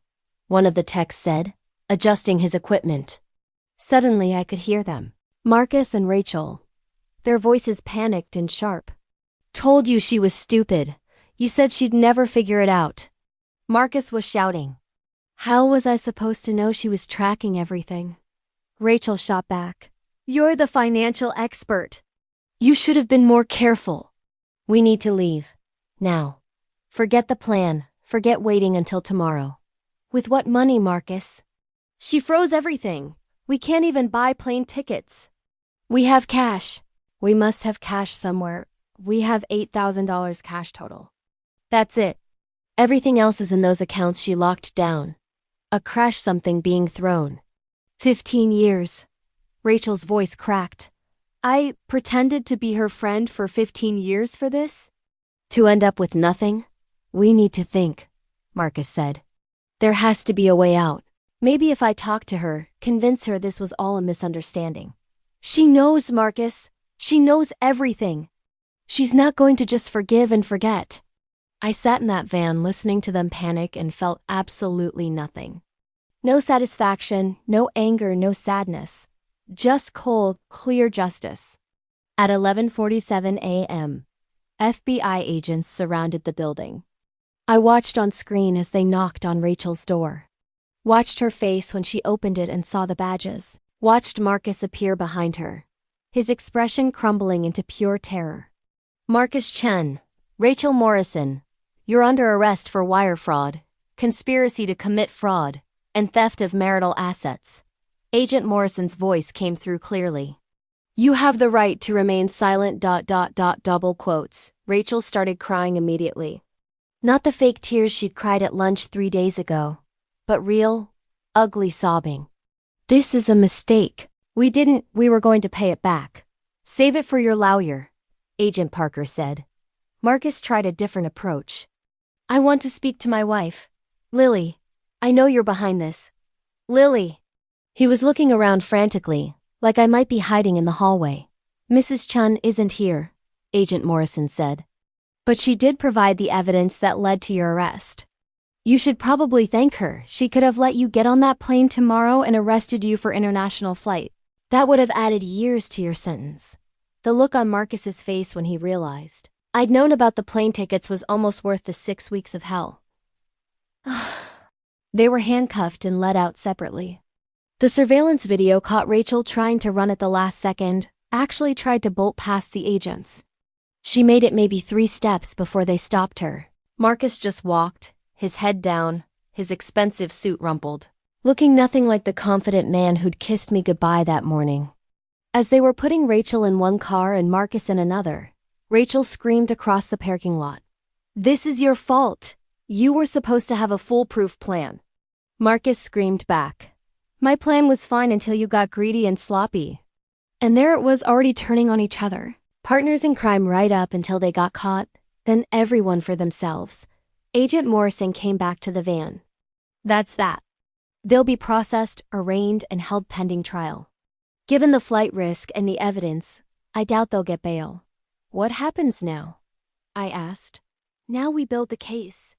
one of the techs said, adjusting his equipment. Suddenly I could hear them. Marcus and Rachel. Their voices panicked and sharp. Told you she was stupid. You said she'd never figure it out. Marcus was shouting. How was I supposed to know she was tracking everything? Rachel shot back. You're the financial expert. You should have been more careful. We need to leave. Now. Forget the plan. Forget waiting until tomorrow. With what money, Marcus? She froze everything. We can't even buy plane tickets. We have cash. We must have cash somewhere. We have $8,000 cash total. That's it. Everything else is in those accounts she locked down. A crash, something being thrown. 15 years. Rachel's voice cracked. I pretended to be her friend for 15 years for this? To end up with nothing? We need to think, Marcus said. There has to be a way out. Maybe if I talk to her, convince her this was all a misunderstanding. She knows, Marcus. She knows everything. She's not going to just forgive and forget. I sat in that van listening to them panic and felt absolutely nothing. No satisfaction, no anger, no sadness. Just cold, clear justice. At 11:47 a.m., FBI agents surrounded the building. I watched on screen as they knocked on Rachel's door. Watched her face when she opened it and saw the badges. Watched Marcus appear behind her, his expression crumbling into pure terror. Marcus Chen, Rachel Morrison, you're under arrest for wire fraud, conspiracy to commit fraud, and theft of marital assets. Agent Morrison's voice came through clearly. You have the right to remain silent. Double quotes. Rachel started crying immediately. Not the fake tears she'd cried at lunch 3 days ago, but real, ugly sobbing. This is a mistake. We were going to pay it back. Save it for your lawyer, Agent Parker said. Marcus tried a different approach. I want to speak to my wife. Lily, I know you're behind this. Lily. He was looking around frantically, like I might be hiding in the hallway. Mrs. Chun isn't here, Agent Morrison said. But she did provide the evidence that led to your arrest. You should probably thank her. She could have let you get on that plane tomorrow and arrested you for international flight. That would have added years to your sentence. The look on Marcus's face when he realized I'd known about the plane tickets was almost worth the 6 weeks of hell. They were handcuffed and led out separately. The surveillance video caught Rachel trying to run at the last second, actually tried to bolt past the agents. She made it maybe 3 steps before they stopped her. Marcus just walked, his head down, his expensive suit rumpled, looking nothing like the confident man who'd kissed me goodbye that morning. As they were putting Rachel in one car and Marcus in another, Rachel screamed across the parking lot. This is your fault. You were supposed to have a foolproof plan. Marcus screamed back. My plan was fine until you got greedy and sloppy. And there it was, already turning on each other. Partners in crime right up until they got caught, then everyone for themselves. Agent Morrison came back to the van. That's that. They'll be processed, arraigned, and held pending trial. Given the flight risk and the evidence, I doubt they'll get bail. What happens now? I asked. Now we build the case.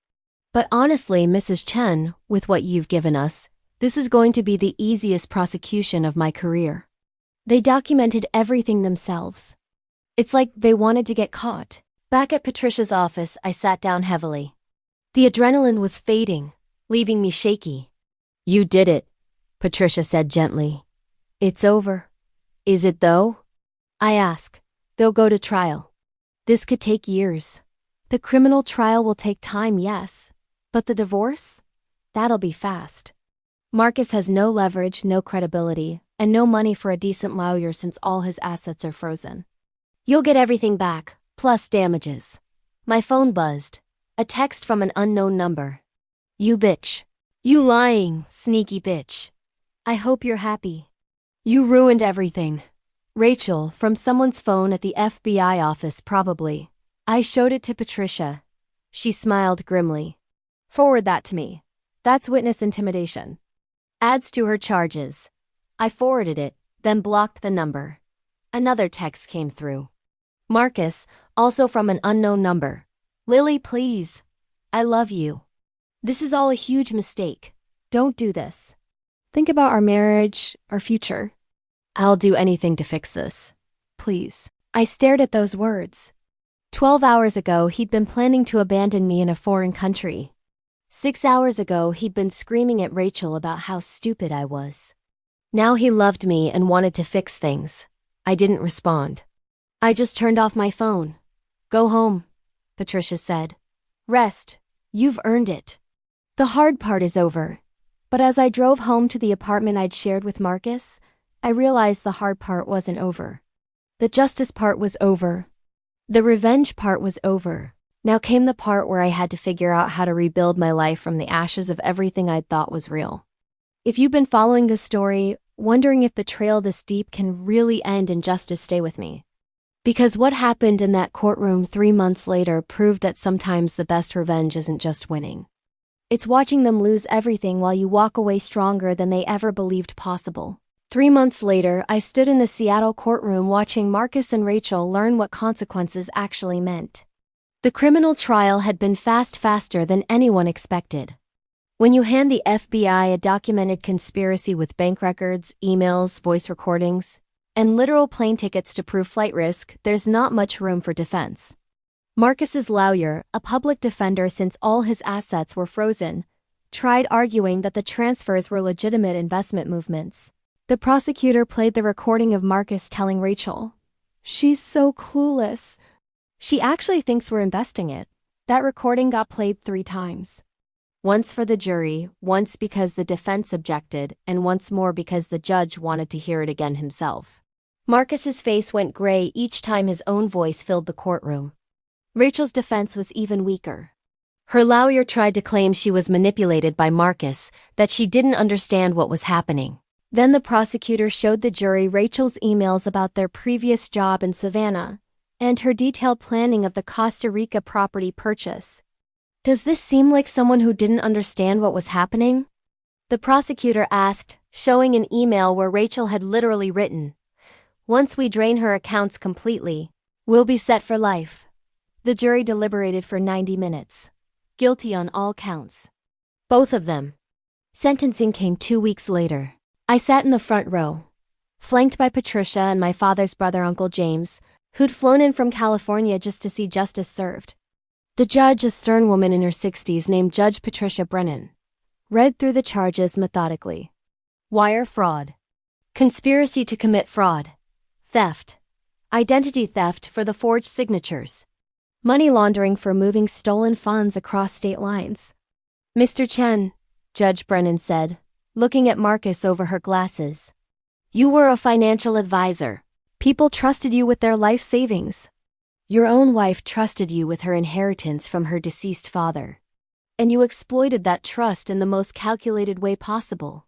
But honestly, Mrs. Chen, with what you've given us, this is going to be the easiest prosecution of my career. They documented everything themselves. It's like they wanted to get caught. Back at Patricia's office, I sat down heavily. The adrenaline was fading, leaving me shaky. You did it, Patricia said gently. It's over. Is it though? I asked. They'll go to trial. This could take years. The criminal trial will take time, yes. But the divorce? That'll be fast. Marcus has no leverage, no credibility, and no money for a decent lawyer since all his assets are frozen. You'll get everything back, plus damages. My phone buzzed. A text from an unknown number. You bitch. You lying, sneaky bitch. I hope you're happy. You ruined everything. Rachel, from someone's phone at the FBI office probably. I showed it to Patricia. She smiled grimly. Forward that to me. That's witness intimidation. Adds to her charges. I forwarded it, then blocked the number. Another text came through. Marcus, also from an unknown number. Lily, please. I love you. This is all a huge mistake. Don't do this. Think about our marriage, our future. I'll do anything to fix this. Please. I stared at those words. 12 hours ago, he'd been planning to abandon me in a foreign country. 6 hours ago, he'd been screaming at Rachel about how stupid I was. Now he loved me and wanted to fix things. I didn't respond. I just turned off my phone. Go home, Patricia said. Rest. You've earned it. The hard part is over. But as I drove home to the apartment I'd shared with Marcus, I realized the hard part wasn't over. The justice part was over. The revenge part was over. Now came the part where I had to figure out how to rebuild my life from the ashes of everything I'd thought was real. If you've been following this story, wondering if the trail this deep can really end and justice stay with me. Because what happened in that courtroom 3 months later proved that sometimes the best revenge isn't just winning. It's watching them lose everything while you walk away stronger than they ever believed possible. 3 months later, I stood in the Seattle courtroom watching Marcus and Rachel learn what consequences actually meant. The criminal trial had been faster than anyone expected. When you hand the FBI a documented conspiracy with bank records, emails, voice recordings, and literal plane tickets to prove flight risk, there's not much room for defense. Marcus's lawyer, a public defender since all his assets were frozen, tried arguing that the transfers were legitimate investment movements. The prosecutor played the recording of Marcus telling Rachel, "She's so clueless. She actually thinks we're investing it." That recording got played 3 times. Once for the jury, once because the defense objected, and once more because the judge wanted to hear it again himself. Marcus's face went gray each time his own voice filled the courtroom. Rachel's defense was even weaker. Her lawyer tried to claim she was manipulated by Marcus, that she didn't understand what was happening. Then the prosecutor showed the jury Rachel's emails about their previous job in Savannah, and her detailed planning of the Costa Rica property purchase. Does this seem like someone who didn't understand what was happening? The prosecutor asked, showing an email where Rachel had literally written, "Once we drain her accounts completely, we'll be set for life." The jury deliberated for 90 minutes. Guilty on all counts. Both of them. Sentencing came 2 weeks later. I sat in the front row, flanked by Patricia and my father's brother Uncle James, who'd flown in from California just to see justice served. The judge, a stern woman in her 60s named Judge Patricia Brennan, read through the charges methodically. Wire fraud. Conspiracy to commit fraud. Theft. Identity theft for the forged signatures. Money laundering for moving stolen funds across state lines. "Mr. Chen," Judge Brennan said, looking at Marcus over her glasses. "You were a financial advisor. People trusted you with their life savings. Your own wife trusted you with her inheritance from her deceased father. And you exploited that trust in the most calculated way possible."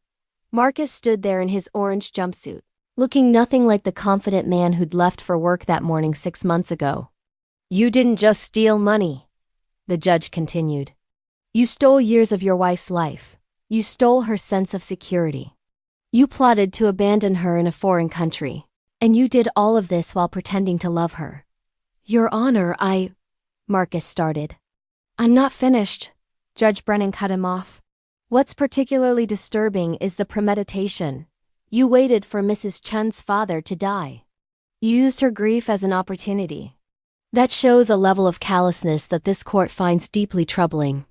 Marcus stood there in his orange jumpsuit, looking nothing like the confident man who'd left for work that morning 6 months ago. "You didn't just steal money," the judge continued. "You stole years of your wife's life. You stole her sense of security. You plotted to abandon her in a foreign country. And you did all of this while pretending to love her." "Your Honor, Marcus started. "I'm not finished," Judge Brennan cut him off. "What's particularly disturbing is the premeditation. You waited for Mrs. Chen's father to die. You used her grief as an opportunity. That shows a level of callousness that this court finds deeply troubling."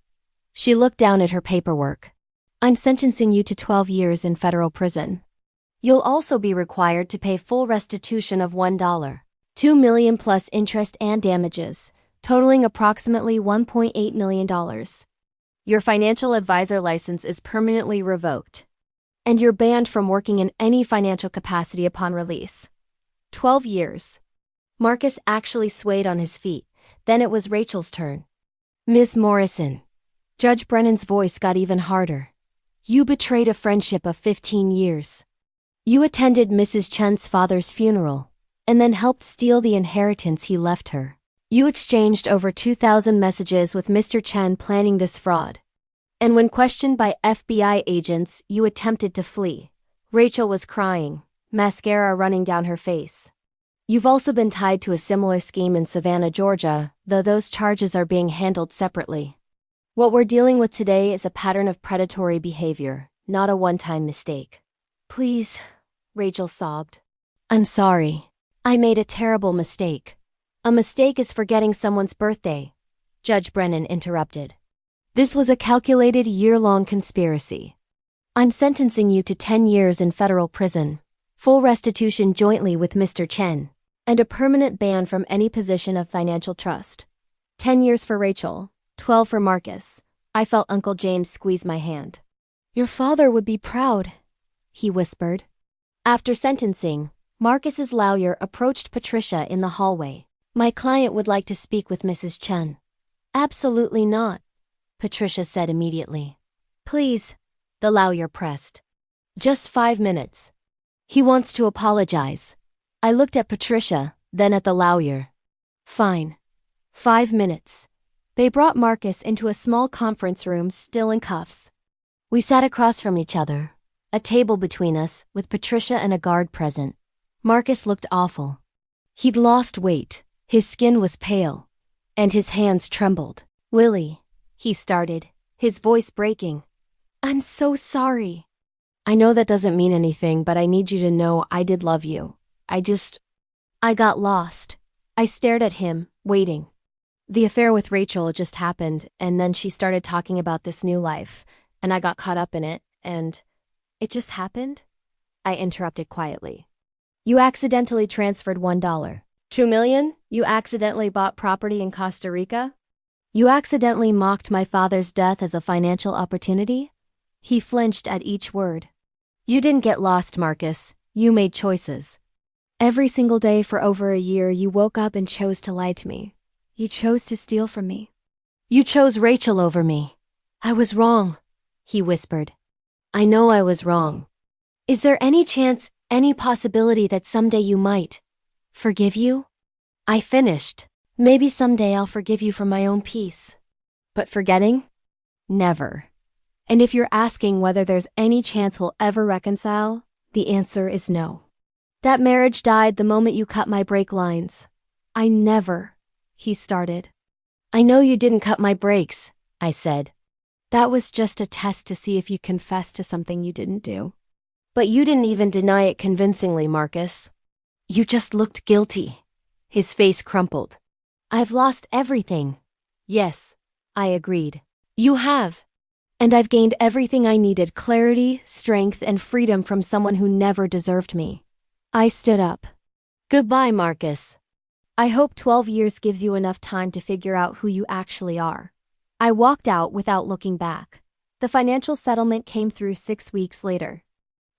She looked down at her paperwork. "I'm sentencing you to 12 years in federal prison. You'll also be required to pay full restitution of $1, $2 million plus interest and damages, totaling approximately $1.8 million. Your financial advisor license is permanently revoked. And you're banned from working in any financial capacity upon release. 12 years. Marcus actually swayed on his feet. Then it was Rachel's turn. "Ms. Morrison." Judge Brennan's voice got even harder. "You betrayed a friendship of 15 years. You attended Mrs. Chen's father's funeral, and then helped steal the inheritance he left her. You exchanged over 2,000 messages with Mr. Chen planning this fraud. And when questioned by FBI agents, you attempted to flee." Rachel was crying, mascara running down her face. "You've also been tied to a similar scheme in Savannah, Georgia, though those charges are being handled separately. What we're dealing with today is a pattern of predatory behavior, not a one-time mistake." "Please," Rachel sobbed. "I'm sorry. I made a terrible mistake." "A mistake is forgetting someone's birthday," Judge Brennan interrupted. "This was a calculated year-long conspiracy. I'm sentencing you to 10 years in federal prison, full restitution jointly with Mr. Chen. and a permanent ban from any position of financial trust. 10 years for Rachel, 12 for Marcus. I felt Uncle James squeeze my hand. Your father would be proud, he whispered. After sentencing, Marcus's lawyer approached Patricia in the hallway. My client would like to speak with Mrs. Chen. Absolutely not, Patricia said immediately. Please, the lawyer pressed. Just 5 minutes. He wants to apologize. I looked at Patricia, then at the lawyer. Fine. 5 minutes. They brought Marcus into a small conference room still in cuffs. We sat across from each other, a table between us with Patricia and a guard present. Marcus looked awful. He'd lost weight, his skin was pale, and his hands trembled. Lily, he started, his voice breaking. I'm so sorry. I know that doesn't mean anything, but I need you to know I did love you. I got lost. I stared at him, waiting. The affair with Rachel just happened, and then she started talking about this new life, and I got caught up in it, and it just happened? I interrupted quietly. You accidentally transferred $1. 2 million? You accidentally bought property in Costa Rica? You accidentally mocked my father's death as a financial opportunity? He flinched at each word. You didn't get lost, Marcus. You made choices. Every single day for over a year, you woke up and chose to lie to me. You chose to steal from me. You chose Rachel over me. I was wrong, he whispered. I know I was wrong. Is there any chance, any possibility that someday you might forgive you? I finished. Maybe someday I'll forgive you for my own peace. But forgetting? Never. And if you're asking whether there's any chance we'll ever reconcile, the answer is no. That marriage died the moment you cut my brake lines. I never, he started. I know you didn't cut my brakes, I said. That was just a test to see if you confessed to something you didn't do. But you didn't even deny it convincingly, Marcus. You just looked guilty. His face crumpled. I've lost everything. Yes, I agreed. You have. And I've gained everything I needed: clarity, strength, and freedom from someone who never deserved me. I stood up. Goodbye, Marcus. I hope 12 years gives you enough time to figure out who you actually are. I walked out without looking back. The financial settlement came through 6 weeks later.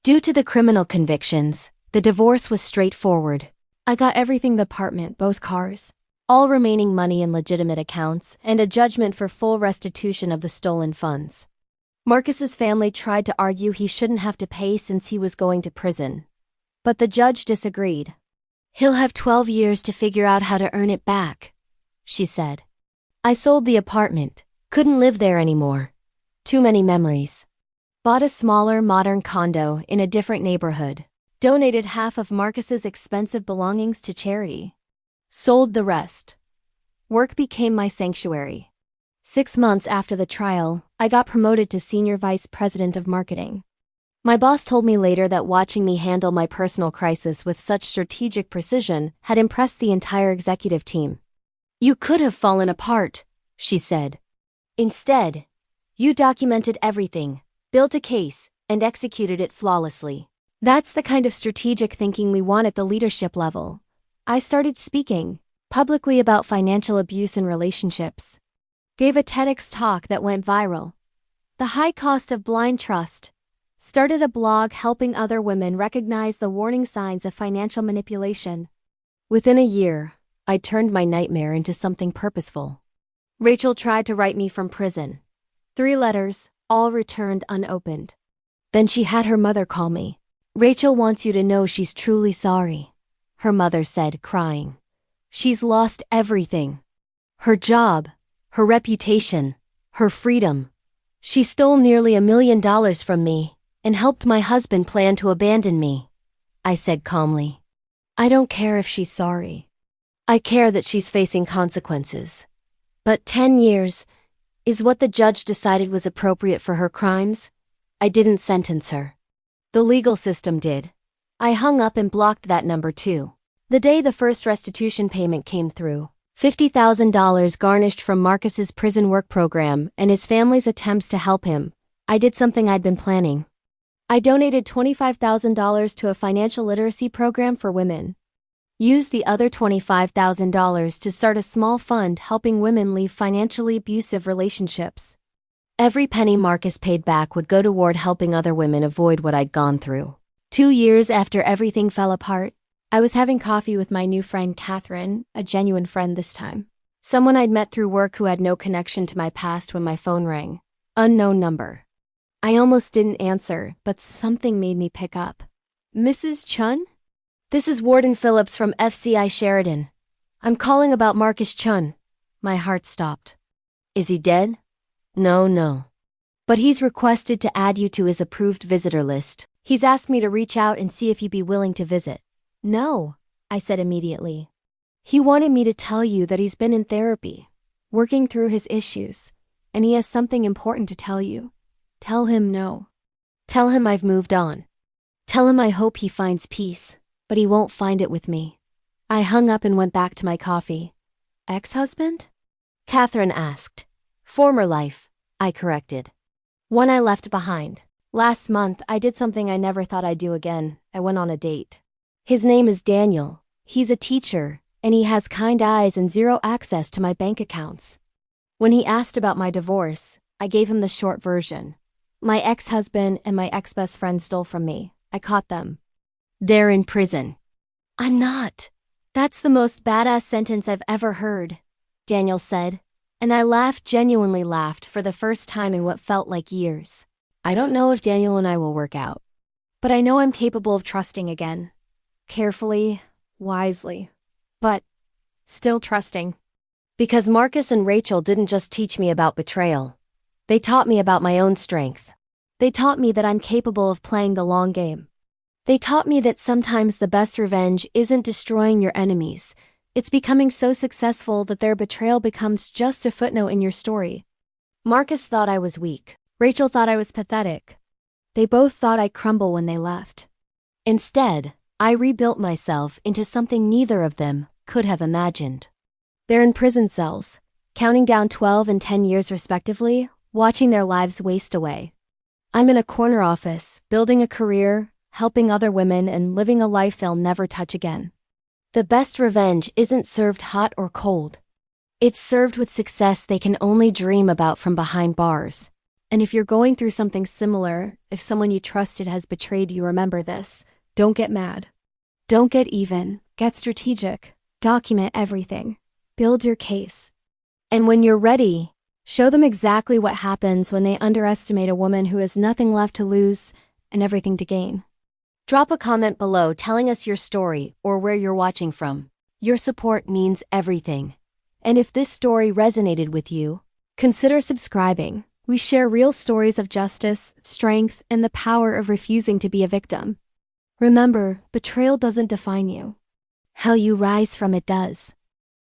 Due to the criminal convictions, the divorce was straightforward. I got everything: the apartment, both cars, all remaining money in legitimate accounts, and a judgment for full restitution of the stolen funds. Marcus's family tried to argue he shouldn't have to pay since he was going to prison. But the judge disagreed. He'll have 12 years to figure out how to earn it back, she said. I sold the apartment, couldn't live there anymore. Too many memories. Bought a smaller, modern condo in a different neighborhood. Donated half of Marcus's expensive belongings to charity. Sold the rest. Work became my sanctuary. 6 months after the trial, I got promoted to Senior Vice President of Marketing. My boss told me later that watching me handle my personal crisis with such strategic precision had impressed the entire executive team. You could have fallen apart, she said. Instead, you documented everything, built a case, and executed it flawlessly. That's the kind of strategic thinking we want at the leadership level. I started speaking publicly about financial abuse in relationships. Gave a TEDx talk that went viral. The high cost of blind trust. Started a blog helping other women recognize the warning signs of financial manipulation. Within a year, I turned my nightmare into something purposeful. Rachel tried to write me from prison. 3 letters, all returned unopened. Then she had her mother call me. Rachel wants you to know she's truly sorry, her mother said, crying. She's lost everything. Her job, her reputation, her freedom. She stole nearly $1 million from me and helped my husband plan to abandon me, I said calmly. I don't care if she's sorry. I care that she's facing consequences. But 10 years is what the judge decided was appropriate for her crimes. I didn't sentence her. The legal system did. I hung up and blocked that number too. The day the first restitution payment came through, $50,000 garnished from Marcus's prison work program and his family's attempts to help him, I did something I'd been planning. I donated $25,000 to a financial literacy program for women. Use the other $25,000 to start a small fund helping women leave financially abusive relationships. Every penny Marcus paid back would go toward helping other women avoid what I'd gone through. 2 years after everything fell apart, I was having coffee with my new friend Catherine, a genuine friend this time. Someone I'd met through work who had no connection to my past when my phone rang. Unknown number. I almost didn't answer, but something made me pick up. Mrs. Chun? This is Warden Phillips from FCI Sheridan. I'm calling about Marcus Chun. My heart stopped. Is he dead? No. But he's requested to add you to his approved visitor list. He's asked me to reach out and see if you'd be willing to visit. No, I said immediately. He wanted me to tell you that he's been in therapy, working through his issues, and he has something important to tell you. Tell him no. Tell him I've moved on. Tell him I hope he finds peace, but he won't find it with me. I hung up and went back to my coffee. Ex-husband? Catherine asked. Former life, I corrected. One I left behind. Last month, I did something I never thought I'd do again. I went on a date. His name is Daniel. He's a teacher, and he has kind eyes and zero access to my bank accounts. When he asked about my divorce, I gave him the short version. My ex-husband and my ex-best friend stole from me. I caught them. They're in prison. I'm not. That's the most badass sentence I've ever heard, Daniel said, and I genuinely laughed for the first time in what felt like years. I don't know if Daniel and I will work out, but I know I'm capable of trusting again. Carefully, wisely, but still trusting. Because Marcus and Rachel didn't just teach me about betrayal. They taught me about my own strength. They taught me that I'm capable of playing the long game. They taught me that sometimes the best revenge isn't destroying your enemies. It's becoming so successful that their betrayal becomes just a footnote in your story. Marcus thought I was weak. Rachel thought I was pathetic. They both thought I'd crumble when they left. Instead, I rebuilt myself into something neither of them could have imagined. They're in prison cells, counting down 12 and 10 years respectively, watching their lives waste away. I'm in a corner office, building a career, helping other women, and living a life they'll never touch again. The best revenge isn't served hot or cold. It's served with success they can only dream about from behind bars. And if you're going through something similar, if someone you trusted has betrayed you, remember this. Don't get mad. Don't get even. Get strategic. Document everything. Build your case. And when you're ready, show them exactly what happens when they underestimate a woman who has nothing left to lose and everything to gain. Drop a comment below telling us your story or where you're watching from. Your support means everything. And if this story resonated with you, consider subscribing. We share real stories of justice, strength, and the power of refusing to be a victim. Remember, betrayal doesn't define you. How you rise from it does.